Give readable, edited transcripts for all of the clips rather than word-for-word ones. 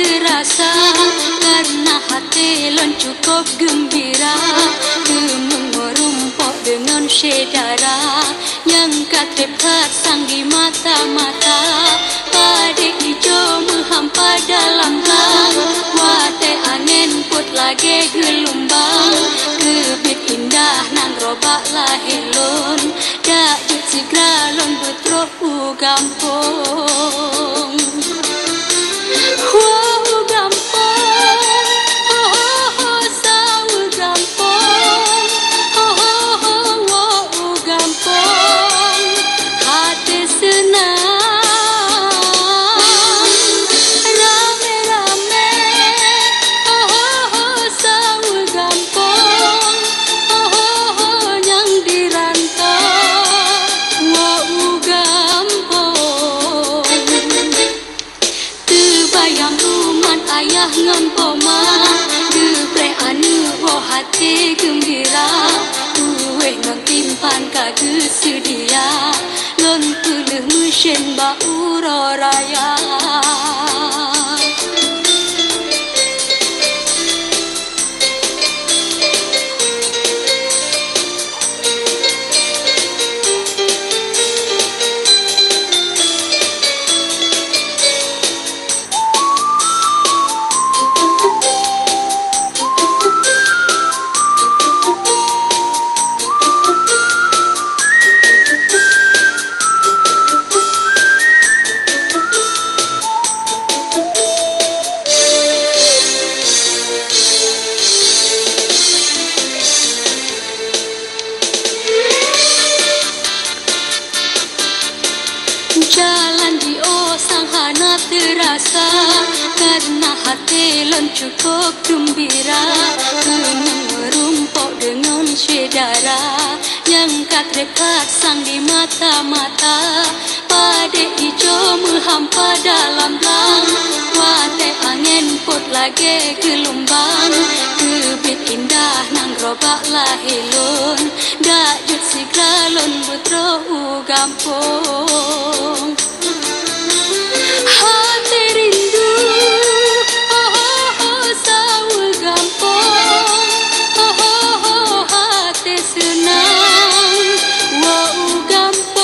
terasa karena hati lon cukup gembira mengerumpok dengan sedara yang katepat sang di mata-mata pada hijau menghampa dalam lang wate angin put lagi gelombang kebit indah nang robak lahilun dak jut sigra lon betrok gampung ayah ngan poma gepreh anu wo hati gembira tuwe ngan timpan kage sedia lon peleh mesin ba uro raya jalan di sang hana terasa karena hati lon cukup gembira merumpok dengan sedara yang katrepat sang di mata-mata pada hijau menghampa dalam lang wate angin put lagi gelombang kebit indah nang robak lahilun dak jut sigra lon butro gampung hati rindu sawu gampung hati senang wow gampung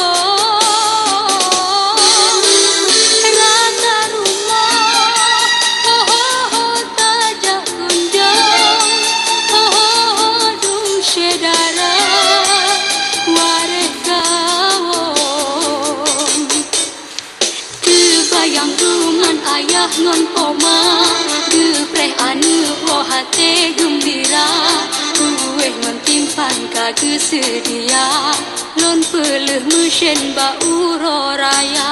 rata rumah tajak kunjung dung sedara wareh gawong kebayang dengan ayah ngon poma gepreh anu wo hati gembira tuwe ngon timpan kage sedia lon peleh mesin ba uro raya